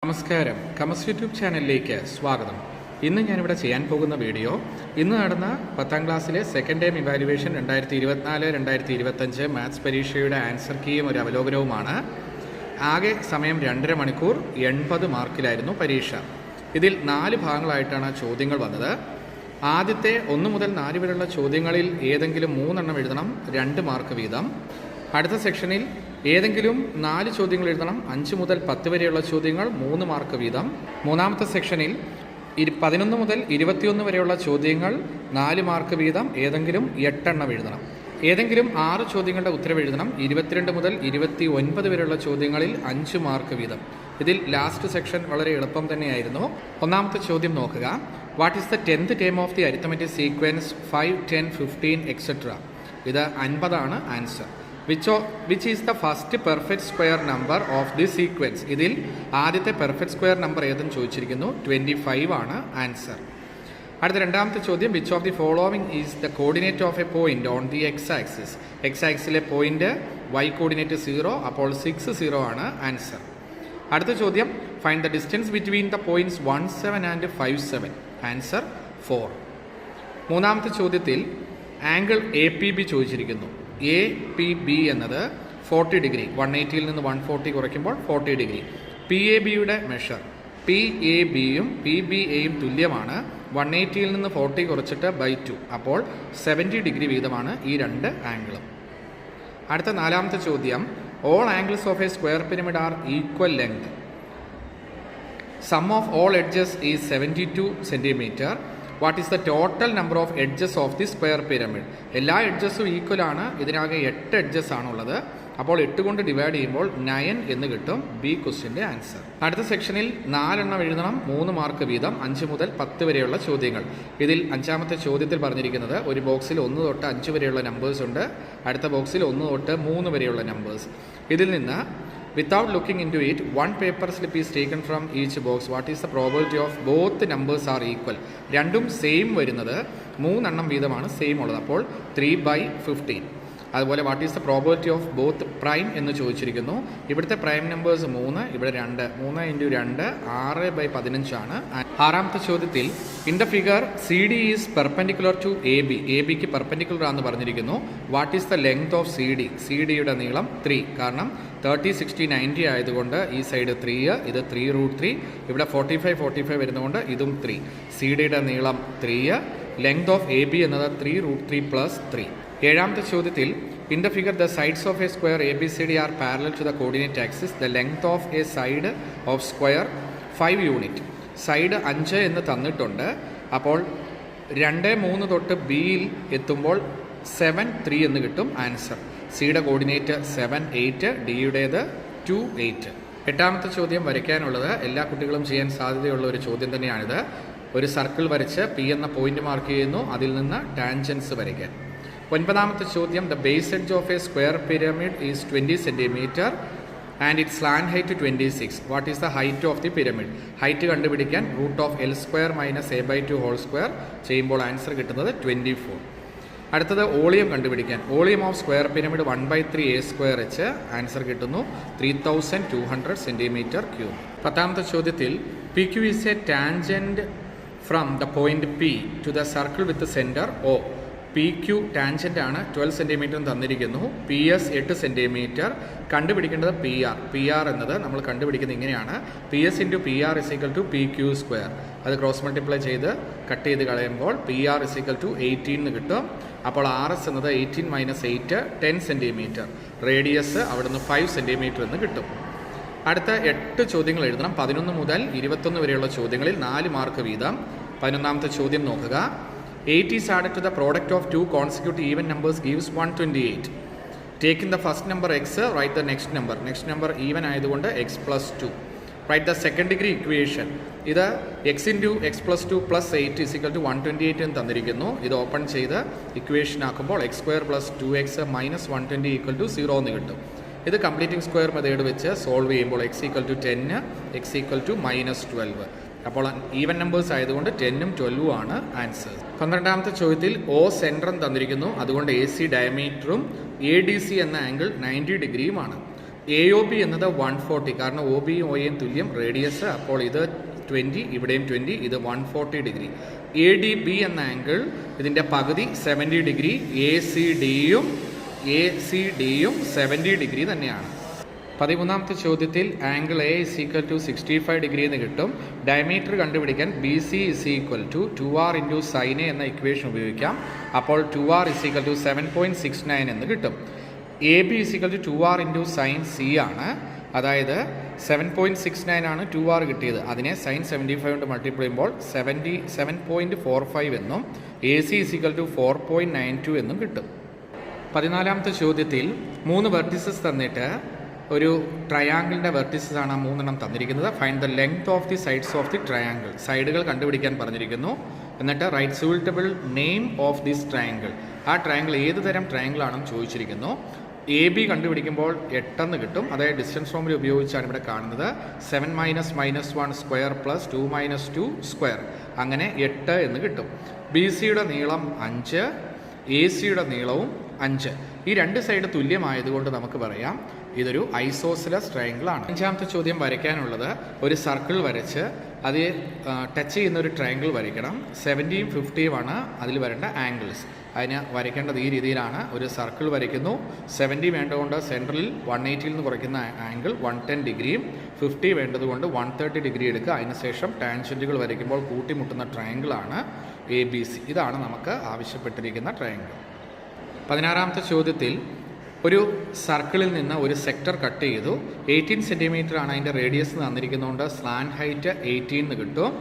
നമസ്കാരം, കമസ് യൂട്യൂബ് ചാനലിലേക്ക് സ്വാഗതം. ഇന്ന് ഞാനിവിടെ ചെയ്യാൻ പോകുന്ന വീഡിയോ ഇന്ന് നടന്ന 10ാം ക്ലാസ്സിലെ സെക്കൻഡ് ടൈം ഇവാലുവേഷൻ 2024-2025 മാത്സ് പരീക്ഷയുടെ ആൻസർ കീയും ഒരു അവലോകനവുമാണ്. ആകെ സമയം 2.5 മണിക്കൂർ, 80 മാർക്കിലായിരുന്നു പരീക്ഷ. ഇതിൽ 4 ഭാഗങ്ങളായിട്ടാണ് ചോദ്യങ്ങൾ വന്നത്. ആദ്യത്തെ 1 മുതൽ 4 വരെയുള്ള ചോദ്യങ്ങളിൽ ഏതെങ്കിലും 3 എണ്ണം എഴുതണം, 2 മാർക്ക് വീതം. അടുത്ത സെക്ഷനിൽ ഏതെങ്കിലും 4 ചോദ്യങ്ങൾ എഴുതണം, 5 മുതൽ 10 വരെയുള്ള ചോദ്യങ്ങൾ 3 മാർക്ക് വീതം. മൂന്നാമത്തെ സെക്ഷനിൽ 11 മുതൽ 21 വരെയുള്ള ചോദ്യങ്ങൾ 4 മാർക്ക് വീതം, ഏതെങ്കിലും 8 എണ്ണം എഴുതണം. ഏതെങ്കിലും 6 ചോദ്യങ്ങളുടെ ഉത്തരം എഴുതണം. 22 മുതൽ 29 വരെയുള്ള ചോദ്യങ്ങളിൽ 5 മാർക്ക് വീതം. ഇതിൽ ലാസ്റ്റ് സെക്ഷൻ വളരെ എളുപ്പം തന്നെയായിരുന്നു. ഒന്നാമത്തെ ചോദ്യം നോക്കുക. What is the 10th term of the arithmetic sequence 5, 10, 15 etcetera? ഇത് 50 answer. Which is the first perfect square number of this sequence? ഇതിൽ ആദ്യത്തെ പെർഫെക്റ്റ് സ്ക്വയർ നമ്പർ ഏതെന്ന് ചോദിച്ചിരിക്കുന്നു. 25 ആണ് ആൻസർ. അടുത്ത രണ്ടാമത്തെ ചോദ്യം. Which of the following is the coordinate of a point on the x axis? എക്സ് ആക്സിലെ പോയിന്റ് y കോർഡിനേറ്റ് 0, അപ്പോൾ 6, 0 ആണ് ആൻസർ. അടുത്ത ചോദ്യം. Find the distance between the points 1, 7 and 5, 7. Answer 4. മൂന്നാമത്തെ ചോദ്യത്തിൽ ആംഗിൾ APB ചോദിച്ചിരിക്കുന്നു. APB എന്നത് 40 ഡിഗ്രി. 180ൽ നിന്ന് 140 കുറയ്ക്കുമ്പോൾ 40 ഡിഗ്രി. PABയുടെ മെഷർ PABയും PBAയും തുല്യമാണ്. 180ൽ നിന്ന് 40 കുറച്ചിട്ട് /2, അപ്പോൾ 70 ഡിഗ്രി വീതമാണ് ഈ 2 ആംഗിളും. അടുത്ത നാലാമത്തെ ചോദ്യം. All angles of a square pyramid are equal length. Sum of all edges is 72 centimetre. What is the total number of edges of the square pyramid? എല്ലാ എഡ്ജസും ഈക്വൽ ആണ്. ഇതിനാകെ 8 എഡ്ജസ് ആണുള്ളത്. അപ്പോൾ 8 കൊണ്ട് ഡിവൈഡ് ചെയ്യുമ്പോൾ 9 എന്ന് കിട്ടും. ബി ക്വസ്റ്റ്യൻ്റെ ആൻസർ. അടുത്ത സെക്ഷനിൽ 4 എണ്ണം എഴുതണം, 3 മാർക്ക് വീതം. 5 മുതൽ 10 വരെയുള്ള ചോദ്യങ്ങൾ. ഇതിൽ 5ാമത്തെ ചോദ്യത്തിൽ പറഞ്ഞിരിക്കുന്നത് ഒരു ബോക്സിൽ 1 തൊട്ട് 5 വരെയുള്ള നമ്പേഴ്സ് ഉണ്ട്, അടുത്ത ബോക്സിൽ 1 തൊട്ട് 3 വരെയുള്ള നമ്പേഴ്സ്. ഇതിൽ നിന്ന് without looking into it, one paper slip is taken from each box. What is the probability of both the numbers are equal? രണ്ടും സെയിം വരുന്നത് 3 എണ്ണം വീതമാണ് സെയിം ഉള്ളത്, അപ്പോൾ 3/15. അതുപോലെ what is the probability of both prime എന്ന് ചോദിച്ചിരിക്കുന്നു. ഇവിടുത്തെ prime numbers 3, ഇവിടെ 2. 3 × 2 6/15 ആണ്. 6ാമത്തെ ചോദ്യത്തിൽ in the figure CD is perpendicular to AB. ABക്ക് പെർപെൻഡിക്കുലർ ആണെന്ന് പറഞ്ഞിരിക്കുന്നു. What is the length of CD? CDയുടെ നീളം 3. കാരണം 30, 60, 90 ആയതുകൊണ്ട് ഈ സൈഡ് 3, ഇത് 3√3. ഇവിടെ 45, 45 വരുന്നതുകൊണ്ട് ഇതും 3. CDയുടെ നീളം 3. ലെങ്ത് ഓഫ് AB എന്നത് 3√3 + 3. 7ാമത്തെ ചോദ്യത്തിൽ in the figure the sides of a square ABCD are parallel to the coordinate axis. The length of a side of square 5 unit. Side 5 എന്ന് തന്നിട്ടുണ്ട്. അപ്പോൾ 2, 3 തൊട്ട് Bയിൽ എത്തുമ്പോൾ 7, 3 എന്ന് കിട്ടും ആൻസർ. സിയുടെ കോർഡിനേറ്റ് 7, 8, ഡിയുടേത് 2, 8. 8ാമത്തെ ചോദ്യം വരയ്ക്കാനുള്ളത് എല്ലാ കുട്ടികളും ചെയ്യാൻ സാധ്യതയുള്ള ഒരു ചോദ്യം തന്നെയാണിത്. ഒരു സർക്കിൾ വരച്ച് P എന്ന പോയിന്റ് മാർക്ക് ചെയ്യുന്നു, അതിൽ നിന്ന് ടാൻജൻസ് വരയ്ക്കാൻ. 9ാമത്തെ ചോദ്യം. The base edge of a square pyramid is 20 centimetre and it slant height 26. What is the height of the pyramid? Height കണ്ടുപിടിക്കാൻ √L² - a/2² ചെയ്യുമ്പോൾ ആൻസർ കിട്ടുന്നത് 24. അടുത്തത് വോളിയം കണ്ടുപിടിക്കാൻ. Volume of square pyramid 1/3 a²h. Answer കിട്ടുന്നു 3200 cm3. 10ാമത്തെ ചോദ്യത്തിൽ PQ is a tangent from the point P to the circle with centre O. PQ tangent ആണ്, 12 centimetre തന്നിരിക്കുന്നു. PS 8 centimetre. കണ്ടുപിടിക്കേണ്ടത് PR എന്നത് നമ്മൾ കണ്ടുപിടിക്കുന്നത് ഇങ്ങനെയാണ്. PS × PR = PQ². അത് ക്രോസ് മൾട്ടിപ്ലൈ ചെയ്ത് കട്ട് ചെയ്ത് കളയുമ്പോൾ PR = 18 എന്ന് കിട്ടും. അപ്പോൾ RS എന്നത് 18 - 8 10 സെൻറ്റിമീറ്റർ. റേഡിയസ് അവിടുന്ന് 5 സെൻറ്റിമീറ്റർ എന്ന് കിട്ടും. അടുത്ത 8 ചോദ്യങ്ങൾ എഴുതണം. 11 മുതൽ 21 വരെയുള്ള ചോദ്യങ്ങളിൽ 4 മാർക്ക് വീതം. 11ാമത്തെ ചോദ്യം നോക്കുക. 8 is added to the product of 2 consecutive even numbers gives 128. Taking the first number x, write the next number. Next number even ആയതുകൊണ്ട് x + 2. Write the second degree equation. ഇത് x × x + 2 + 8 = 128 എന്ന് തന്നിരിക്കുന്നു. ഇത് open ചെയ്ത് equation ആക്കുമ്പോൾ x² + 2x - 120 = 0 എന്ന് കിട്ടും. ഇത് കംപ്ലീറ്റിംഗ് സ്ക്വയർ മെത്തേഡ് വെച്ച് സോൾവ് ചെയ്യുമ്പോൾ x = 10, x = -12. അപ്പോൾ ഈവൻ നമ്പേഴ്സ് ആയതുകൊണ്ട് 10ഉം 12ഉം ആണ് ആൻസർ. 12ാമത്തെ ചോദ്യത്തിൽ O സെൻട്രം തന്നിരിക്കുന്നു, അതുകൊണ്ട് AC ഡയമീറ്ററും ADC എന്ന ആംഗിൾ 90 ഡിഗ്രിയുമാണ്. AOB എന്നത് 140, കാരണം OB യും OA തുല്യം, റേഡിയസ്. അപ്പോൾ ഇത് 20, ഇവിടെയും 20, ഇത് 140 ഡിഗ്രി. ADB എന്ന ആംഗിൾ ഇതിൻ്റെ പകുതി 70 ഡിഗ്രി. ACD യും 70 ഡിഗ്രി തന്നെയാണ്. 13ാമത്തെ ചോദ്യത്തിൽ ആംഗിൾ A = 65 ഡിഗ്രി എന്ന് കിട്ടും. ഡയമീറ്റർ കണ്ടുപിടിക്കാൻ BC = 2R × sin A എന്ന ഇക്വേഷൻ ഉപയോഗിക്കാം. അപ്പോൾ 2R = 7.69 എന്ന് കിട്ടും. AB = 2R × sin C ആണ്. അതായത് 7.69 ആണ് 2R കിട്ടിയത്. അതിനെ sin 75 കൊണ്ട് മൾട്ടിപ്ലൈ ചെയ്യുമ്പോൾ 77.45 എന്നും AC = 4.92 എന്നും കിട്ടും. 14ാമത്തെ ചോദ്യത്തിൽ 3 വെർട്ടിസസ് തന്നിട്ട് ഒരു ട്രയാങ്കിളിൻ്റെ വെർട്ടിസസ് ആണ് 3 തന്നിരിക്കുന്നത്. Find the length of the sides of the triangle. സൈഡുകൾ കണ്ടുപിടിക്കാൻ പറഞ്ഞിരിക്കുന്നു. എന്നിട്ട് write suitable name of this triangle. ആ ട്രയാങ്കിൾ ഏത് തരം ട്രയാങ്കിൾ ആണെന്ന് ചോദിച്ചിരിക്കുന്നു. AB കണ്ടുപിടിക്കുമ്പോൾ 8 എന്ന് കിട്ടും. അതായത് ഡിസ്റ്റൻസ് ഫോർമുല ഉപയോഗിച്ചാണ് ഇവിടെ കാണുന്നത്. 7 - -1 സ്ക്വയർ + 2 - 2 സ്ക്വയർ, അങ്ങനെ 8 എന്ന് കിട്ടും. BCയുടെ നീളം 5, ACയുടെ നീളവും 5. ഈ 2 സൈഡ് തുല്യമായതുകൊണ്ട് നമുക്ക് പറയാം ഇതൊരു ഐസോസിലസ് ട്രയാങ്കിൾ ആണ്. 5ാമത്തെ ചോദ്യം വരയ്ക്കാനുള്ളത് ഒരു സർക്കിൾ വരച്ച് അത് ടച്ച് ചെയ്യുന്ന ഒരു ട്രയാങ്കിൾ വരയ്ക്കണം. 70 ഉം 50 ആണ് അതിൽ വരേണ്ട ആംഗിൾസ്. അതിന് വരയ്ക്കേണ്ടത് ഈ രീതിയിലാണ്. ഒരു സർക്കിൾ വരയ്ക്കുന്നു. 70 വേണ്ടതുകൊണ്ട് സെൻട്രലിൽ 180 നിന്ന് കുറയ്ക്കുന്ന ആംഗിൾ 110 ഡിഗ്രിയും 50 വേണ്ടതുകൊണ്ട് 130 ഡിഗ്രി എടുക്കുക. അതിനുശേഷം ടാൻജൻറ്റുകൾ വരയ്ക്കുമ്പോൾ കൂട്ടിമുട്ടുന്ന ട്രയാങ്കിളാണ് ABC. ഇതാണ് നമുക്ക് ആവശ്യപ്പെട്ടിരിക്കുന്ന ട്രയാങ്കിൾ. 16ാമത്തെ ചോദ്യത്തിൽ ഒരു സർക്കിളിൽ നിന്ന് ഒരു സെക്ടർ കട്ട് ചെയ്തു. 18 സെൻറ്റിമീറ്റർ ആണ് അതിൻ്റെ റേഡിയസ് തന്നിരിക്കുന്നതുകൊണ്ട് സ്ലാൻഡ് ഹൈറ്റ് 18 എന്ന് കിട്ടും.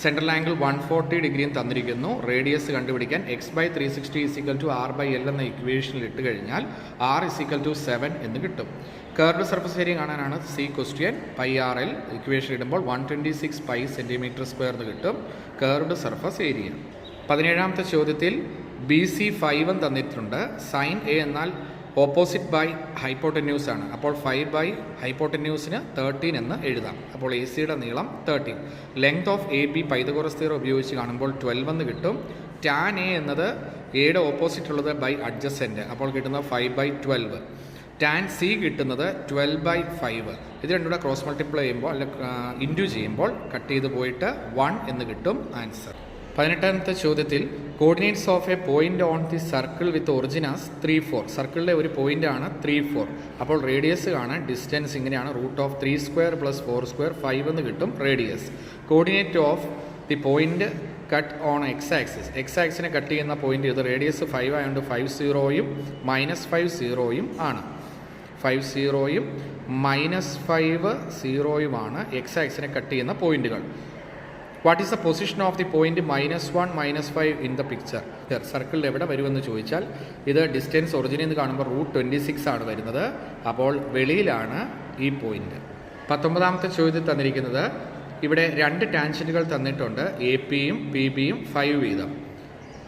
സെൻട്രൽ ആംഗിൾ 140 ഡിഗ്രിയും തന്നിരിക്കുന്നു. റേഡിയസ് കണ്ടുപിടിക്കാൻ x/360 = R/L എന്ന ഇക്വേഷനിൽ ഇട്ട് കഴിഞ്ഞാൽ R = 7 എന്ന് കിട്ടും. കർവ്ഡ് സർഫസ് ഏരിയ കാണാനാണ് ക്വസ്റ്റ്യൻ. πRL ഇക്വേഷൻ ഇടുമ്പോൾ 126 പൈ cm² എന്ന് കിട്ടും കർവ്ഡ് സർഫസ് ഏരിയ. 17ാമത്തെ ചോദ്യത്തിൽ BC 5 തന്നിട്ടുണ്ട്. സൈൻ A എന്നാൽ ഓപ്പോസിറ്റ് ബൈ ഹൈപ്പോട്ടന്യൂസ് ആണ്. അപ്പോൾ 5 ഹൈപ്പോട്ടന്യൂസിന് 13 എന്ന് എഴുതാം. അപ്പോൾ ACയുടെ നീളം 13. Length of AB Pythagoras theorem ഉപയോഗിച്ച് കാണുമ്പോൾ 12 എന്ന് കിട്ടും. ടാൻ A എന്നത് എയുടെ ഓപ്പോസിറ്റ് ഉള്ളത് ബൈ അഡ്ജസെൻറ്റ്. അപ്പോൾ കിട്ടുന്നത് 5/12. ടാൻ C കിട്ടുന്നത് 12/5. ഇത് രണ്ടും കൂടെ ക്രോസ് മൾട്ടിപ്ലൈ ചെയ്യുമ്പോൾ ഇൻറ്റു ചെയ്യുമ്പോൾ കട്ട് ചെയ്ത് പോയിട്ട് 1 എന്ന് കിട്ടും ആൻസർ. 18ാമത്തെ ചോദ്യത്തിൽ coordinates of a point on the circle with origin as 3, 4. സർക്കിളിലെ ഒരു പോയിന്റ് ആണ് 3, 4. അപ്പോൾ റേഡിയസ് കാണാൻ ഡിസ്റ്റൻസ് ഇങ്ങനെയാണ്. √3² + 4² 5 എന്ന് കിട്ടും radius. Coordinate of the point cut on x-ആക്സിസ്. x-ആക്സിനെ കട്ട് ചെയ്യുന്ന പോയിന്റ് ഇത്. റേഡിയസ് 5 ആയതുകൊണ്ട് 50 -50 ആണ്. 50 -50 ആണ് x-ആക്സിനെ കട്ട് ചെയ്യുന്ന പോയിന്റുകൾ. What is the position of the point -1 -5 in the picture? സർക്കിളിൽ എവിടെ വരുമെന്ന് ചോദിച്ചാൽ ഇത് ഡിസ്റ്റൻസ് ഒറിജിനിൽ നിന്ന് കാണുമ്പോൾ √26 ആണ് വരുന്നത്. അപ്പോൾ വെളിയിലാണ് ഈ പോയിന്റ്. 19ാമത്തെ ചോദ്യത്തിൽ തന്നിരിക്കുന്നത് ഇവിടെ 2 ടാൻജൻറ്റുകൾ തന്നിട്ടുണ്ട്. AP യും PB യും 5 വീതം.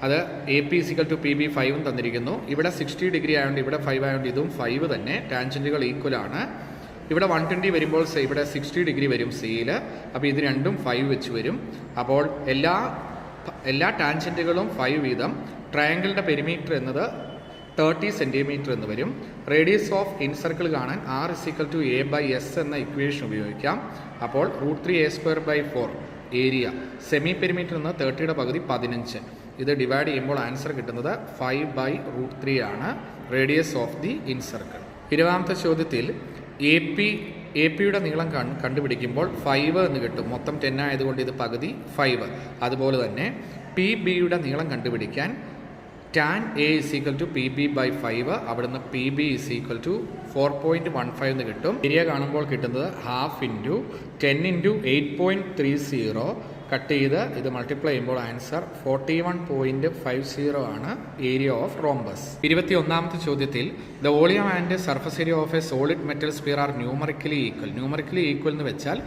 അത് AP = PB 5 തന്നിരിക്കുന്നു. ഇവിടെ 60 ഡിഗ്രി ആയതുകൊണ്ട് ഇവിടെ 5 ആയതുകൊണ്ട് ഇതും 5 തന്നെ. ടാൻജൻറ്റുകൾ ഈക്വൽ ആണ്. ഇവിടെ 120 വരുമ്പോൾ ഇവിടെ 60 ഡിഗ്രി വരും സിയിൽ. അപ്പോൾ ഇത് രണ്ടും 5 വെച്ച് വരും. അപ്പോൾ എല്ലാ ടാൻജൻറ്റുകളും 5 വീതം. ട്രയാങ്കിളിൻ്റെ പെരിമീറ്റർ എന്നത് 30 സെൻറ്റിമീറ്റർ എന്ന് വരും. റേഡിയസ് ഓഫ് ഇൻസർക്കിൾ കാണാൻ R = A/S എന്ന ഇക്വേഷൻ ഉപയോഗിക്കാം. അപ്പോൾ √3a²/4 ഏരിയ. സെമി പെരിമീറ്റർ എന്ന് 30യുടെ പകുതി 15. ഇത് ഡിവൈഡ് ചെയ്യുമ്പോൾ ആൻസർ കിട്ടുന്നത് 5/√3 ആണ് റേഡിയസ് ഓഫ് ദി ഇൻസർക്കിൾ. 20ാമത്തെ ചോദ്യത്തിൽ AP-യുടെ നീളം കണ്ടുപിടിക്കുമ്പോൾ 5 എന്ന് കിട്ടും. മൊത്തം 10 ആയതുകൊണ്ട് ഇത് പകുതി 5. അതുപോലെ തന്നെ PB-യുടെ നീളം കണ്ടുപിടിക്കാൻ tan A = PB/5. അവിടുന്ന് PB = 4.15 എന്ന് കിട്ടും. ഏരിയ കാണുമ്പോൾ കിട്ടുന്നത് 1/2 × 10 × 8.30. കട്ട് ചെയ്ത് ഇത് മൾട്ടിപ്ലൈ ചെയ്യുമ്പോൾ ആൻസർ 41.50 ആണ് ഏരിയ ഓഫ് റോംബസ്. 21ാമത്തെ ചോദ്യത്തിൽ the volume and surface area of a solid metal sphere are numerically equal. Numerically equal എന്ന് വെച്ചാൽ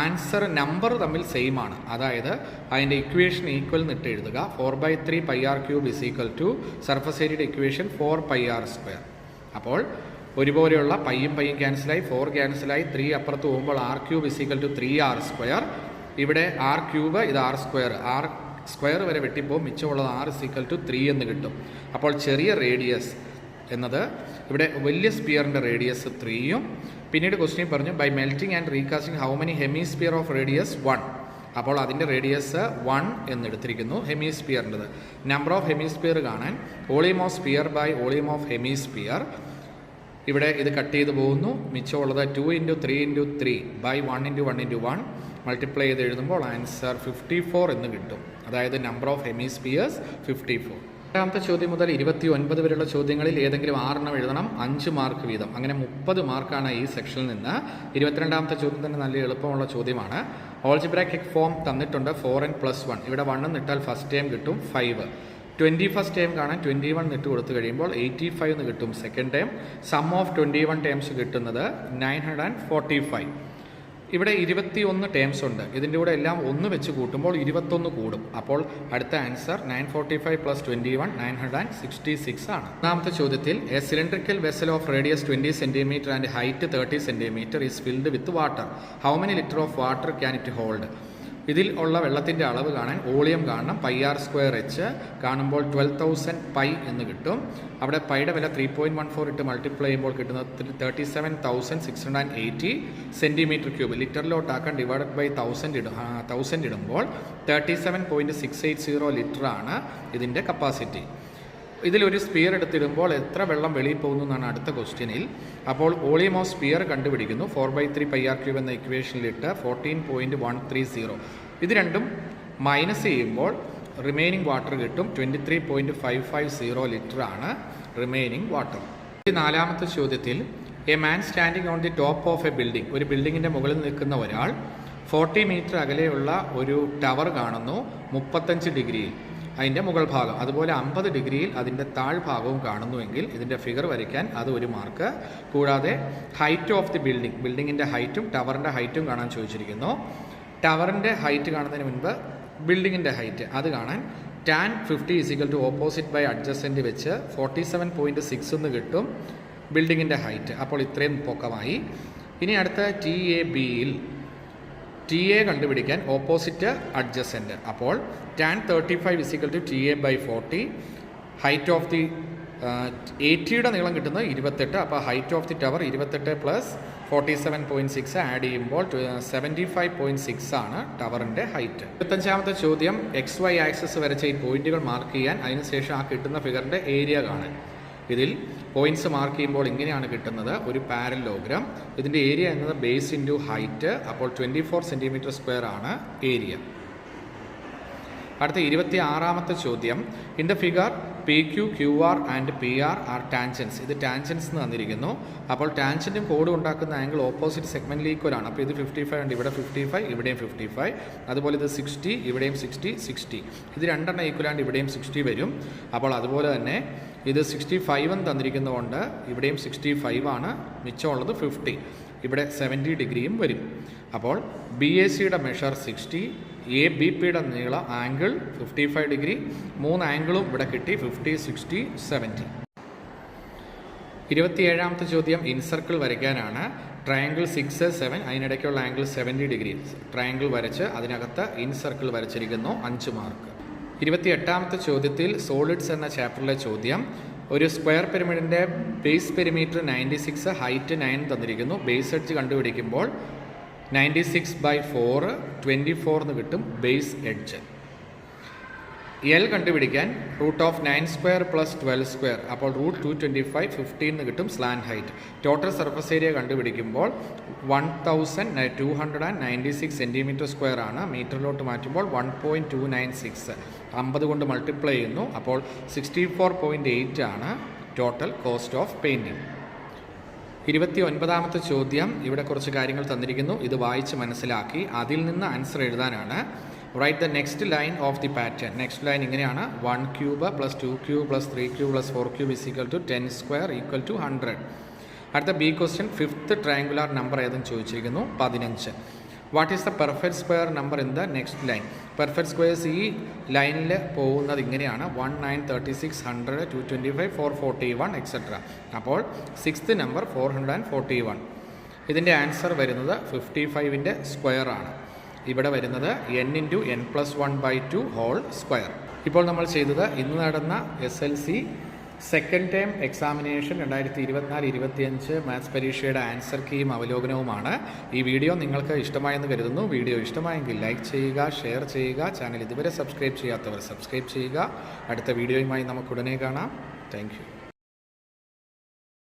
ആൻസർ നമ്പർ തമ്മിൽ സെയിം ആണ്. അതായത് അതിൻ്റെ ഇക്വേഷൻ ഈക്വൽ എന്നിട്ട് എഴുതുക. 4/3 πr³ സർഫസ് ഏരിയയുടെ ഇക്വേഷൻ 4πr². അപ്പോൾ ഒരുപോലെയുള്ള പയ്യും ക്യാൻസലായി 4 ക്യാൻസലായി 3 അപ്പുറത്ത് പോകുമ്പോൾ r³ = 3r². ഇവിടെ r³ ഇത് r². r² വരെ വെട്ടിപ്പോൾ മിച്ചമുള്ളത് r = 3 എന്ന് കിട്ടും. അപ്പോൾ ചെറിയ റേഡിയസ് എന്നത് ഇവിടെ വലിയ സ്പിയറിൻ്റെ റേഡിയസ് 3ഉം പിന്നീട് ക്വസ്റ്റ്യൻ പറഞ്ഞു by melting and recasting how many hemisphere of radius 1. അപ്പോൾ അതിൻ്റെ റേഡിയസ് 1 എന്നെടുത്തിരിക്കുന്നു ഹെമിസ്പിയറിൻ്റെത്. നമ്പർ ഓഫ് ഹെമിസ്പിയർ കാണാൻ volume of sphere by volume of hemisphere. ഇവിടെ ഇത് കട്ട് ചെയ്ത് പോകുന്നു. മിച്ചമുള്ളത് 2 × 3 × 3 ബൈ 1 × 1 × 1 മൾട്ടിപ്ലൈ ചെയ്ത് എഴുതുമ്പോൾ ആൻസർ 54 എന്ന് കിട്ടും. അതായത് നമ്പർ ഓഫ് ഹെമിസ്പിയേഴ്സ് 54. രണ്ടാമത്തെ ചോദ്യം മുതൽ 29 വരെയുള്ള ചോദ്യങ്ങളിൽ ഏതെങ്കിലും 6 എഴുതണം. 5 മാർക്ക് വീതം. അങ്ങനെ 30 മാർക്കാണ് ഈ സെക്ഷനിൽ നിന്ന്. 22ാമത്തെ ചോദ്യം തന്നെ നല്ല എളുപ്പമുള്ള ചോദ്യമാണ്. ഓൾജിബ്രാക്കിക് ഫോം തന്നിട്ടുണ്ട് 4n + 1. ഇവിടെ 1 എന്നിട്ടാൽ ഫസ്റ്റ് ടൈം കിട്ടും 5. 21st ടൈം കാണാൻ 21 ഇട്ട് കൊടുത്തു കഴിയുമ്പോൾ 85 എന്ന് കിട്ടും second time. Sum of 21 times കിട്ടുന്നത് 945. ഇവിടെ 21 ടേംസ് ഉണ്ട്. ഇതിൻ്റെ കൂടെ എല്ലാം 1 വെച്ച് കൂട്ടുമ്പോൾ 21 കൂടും. അപ്പോൾ അടുത്ത ആൻസർ 945 + 21 966 ആണ്. ഒന്നാമത്തെ ചോദ്യത്തിൽ A cylindrical vessel of radius 20 cm and height 30 cm is filled with water. How many litre of water can it hold? ഇതിൽ ഉള്ള വെള്ളത്തിൻ്റെ അളവ് കാണാൻ വോളിയം കാണണം. πr²h കാണുമ്പോൾ 12,000 പൈ എന്ന് കിട്ടും. അവിടെ പൈയുടെ വില 3.14 ഇട്ട് മൾട്ടിപ്ലൈ ചെയ്യുമ്പോൾ കിട്ടുന്നത് 37,680 cm3. ലിറ്ററിലോട്ടാക്കാൻ ഡിവൈഡഡ് ബൈ 1000 ഇടുമ്പോൾ 37.680 ലിറ്ററാണ് ഇതിൻ്റെ കപ്പാസിറ്റി. ഇതിലൊരു സ്പിയർ എടുത്തിടുമ്പോൾ എത്ര വെള്ളം വെളിയിൽ പോകുന്നു എന്നാണ് അടുത്ത ക്വസ്റ്റ്യനിൽ. അപ്പോൾ വോളിയം ഓഫ് സ്പിയർ കണ്ടുപിടിക്കുന്നു. 4/3 πr³ എന്ന ഇക്വേഷനിലിട്ട് 14.130. ഇത് രണ്ടും മൈനസ് ചെയ്യുമ്പോൾ റിമൈനിങ് വാട്ടർ കിട്ടും. 23.550 ലിറ്ററാണ് റിമൈനിങ് വാട്ടർ. നാലാമത്തെ ചോദ്യത്തിൽ a man standing on the top of A building. ഒരു ബിൽഡിങ്ങിൻ്റെ മുകളിൽ നിൽക്കുന്ന ഒരാൾ 40 മീറ്റർ അകലെയുള്ള ഒരു ടവർ കാണുന്നു 35 ഡിഗ്രിയിൽ അതിൻ്റെ മുകൾ ഭാഗം. അതുപോലെ 50 ഡിഗ്രിയിൽ അതിൻ്റെ താഴ്ഭാഗവും കാണുന്നുവെങ്കിൽ ഇതിൻ്റെ ഫിഗർ വരയ്ക്കാൻ അത് 1 മാർക്ക്. കൂടാതെ ഹൈറ്റ് ഓഫ് ദി ബിൽഡിങ്ങിൻ്റെ ഹൈറ്റും ടവറിൻ്റെ ഹൈറ്റും കാണാൻ ചോദിച്ചിരിക്കുന്നു. ടവറിൻ്റെ ഹൈറ്റ് കാണുന്നതിന് മുൻപ് ബിൽഡിങ്ങിൻ്റെ ഹൈറ്റ് അത് കാണാൻ tan 50 = ഓപ്പോസിറ്റ് ബൈ അഡ്ജസൻറ്റ് വെച്ച് 47.6 എന്ന് കിട്ടും ബിൽഡിങ്ങിൻ്റെ ഹൈറ്റ്. അപ്പോൾ ഇത്രയും പൊക്കമായി. ഇനി അടുത്ത TABയിൽ TA കണ്ടുപിടിക്കാൻ ഓപ്പോസിറ്റ് അഡ്ജസൻറ്റ്. അപ്പോൾ tan 35 = TA/40. Height of the 80യുടെ നീളം കിട്ടുന്നത് 28. അപ്പോൾ height of the tower 28 + 47.6 add ചെയ്യുമ്പോൾ 75.6 ആണ് ടവറിൻ്റെ ഹൈറ്റ്. 25ാമത്തെ ചോദ്യം XY ആക്സിസ് വരച്ച ഈ പോയിന്റുകൾ മാർക്ക് ചെയ്യാൻ, അതിനുശേഷം ആ കിട്ടുന്ന ഫിഗറിൻ്റെ ഏരിയ കാണാൻ. ഇതിൽ പോയിന്റ്സ് മാർക്ക് ചെയ്യുമ്പോൾ ഇങ്ങനെയാണ് കിട്ടുന്നത്. ഒരു പാരലോഗ്രാം. ഇതിൻ്റെ ഏരിയ എന്നത് ബേസ് ഇൻറ്റു ഹൈറ്റ്. അപ്പോൾ 24 cm² ആണ് ഏരിയ. അടുത്ത 26ാമത്തെ ചോദ്യം. In the figure PQ, QR and PR are tangents. ഇത് ടാൻജൻസ് എന്ന് തന്നിരിക്കുന്നു. അപ്പോൾ ടാൻജൻറ്റും കോഡും ഉണ്ടാക്കുന്ന ആംഗിൾ ഓപ്പോസിറ്റ് സെഗ്മെൻറ്റിൽ ഈക്വലാണ്. അപ്പോൾ ഇത് 55 ഉണ്ട്. ഇവിടെ 55, ഇവിടെയും 55. അതുപോലെ ഇത് 60, ഇവിടെയും 60, 60. ഇത് രണ്ടെണ്ണം ഈക്വലാണ്ട് ഇവിടെയും 60 വരും. അപ്പോൾ അതുപോലെ തന്നെ ഇത് 65 എന്ന് തന്നിരിക്കുന്നതുകൊണ്ട് ഇവിടെയും 65 ആണ്. മിച്ചമുള്ളത് 50. ഇവിടെ 70 ഡിഗ്രിയും വരും. അപ്പോൾ BACയുടെ മെഷർ 60, ABPയുടെ നീള ആംഗിൾ 55 ഡിഗ്രി. 3 ആംഗിളും ഇവിടെ കിട്ടി 50, 60, 70. 27ാമത്തെ ചോദ്യം ഇൻസർക്കിൾ വരയ്ക്കാനാണ്. ട്രയാങ്കിൾ 6, 7 അതിനിടയ്ക്കുള്ള ആംഗിൾ 70 ഡിഗ്രി. ട്രയാങ്കിൾ വരച്ച് അതിനകത്ത് ഇൻസർക്കിൾ വരച്ചിരിക്കുന്നു. 5 മാർക്ക്. 28ാമത്തെ ചോദ്യത്തിൽ സോളിഡ്സ് എന്ന ചാപ്റ്ററിലെ ചോദ്യം. ഒരു സ്ക്വയർ പിരമിഡിൻ്റെ ബേസ് പെരിമീറ്റർ 96, ഹൈറ്റ് 9 തന്നിരിക്കുന്നു. ബേസ് എഡ്ജ് കണ്ടുപിടിക്കുമ്പോൾ 96/4 24 എന്ന് കിട്ടും ബേസ് എഡ്ജ്. L കണ്ടുപിടിക്കാൻ √9² + 12². അപ്പോൾ √225 15 എന്ന് കിട്ടും slant height. Total surface area കണ്ടുപിടിക്കുമ്പോൾ 1296 cm² ആണ്. മീറ്ററിലോട്ട് മാറ്റുമ്പോൾ 1.296. 50 കൊണ്ട് മൾട്ടിപ്ലൈ ചെയ്യുന്നു. അപ്പോൾ 64.8 ആണ് ടോട്ടൽ കോസ്റ്റ് ഓഫ് പെയിൻറ്റിങ്. 29ാമത്തെ ചോദ്യം. ഇവിടെ കുറച്ച് കാര്യങ്ങൾ തന്നിരിക്കുന്നു. ഇത് വായിച്ച് മനസ്സിലാക്കി അതിൽ നിന്ന് ആൻസർ എഴുതാനാണ്. Write the next line of the pattern. Next line ഇങ്ങനെയാണ്. 1³ + 2³ + 3³ + 4³ = 10² = 100. അടുത്ത B question. 5th triangular number ഏതെന്ന് ചോദിച്ചിരിക്കുന്നു. 15. What is the perfect square number in the next line? Perfect squares ഈ ലൈനിൽ പോകുന്നത് ഇങ്ങനെയാണ്. 1, 9, 36, 100, 225, 441 etc. അപ്പോൾ 6th നമ്പർ 441. ഇതിൻ്റെ ആൻസർ വരുന്നത് 55ൻ്റെ സ്ക്വയർ ആണ്. ഇവിടെ വരുന്നത് n × n+1/2 ഹോൾ സ്ക്വയർ. ഇപ്പോൾ നമ്മൾ ചെയ്തത് ഇന്ന് നടന്ന SLC second term examination 2024-25 maths പരീക്ഷയുടെ ആൻസർ കീയും അവലോകനവുമാണ്. ഈ വീഡിയോ നിങ്ങൾക്ക് ഇഷ്ടമായെന്ന് കരുതുന്നു. വീഡിയോ ഇഷ്ടമായെങ്കിൽ ലൈക്ക് ചെയ്യുക, ഷെയർ ചെയ്യുക. ചാനൽ ഇതുവരെ സബ്സ്ക്രൈബ് ചെയ്യാത്തവർ സബ്സ്ക്രൈബ് ചെയ്യുക. അടുത്ത വീഡിയോയുമായി നമുക്ക് ഉടനെ കാണാം. Thank you.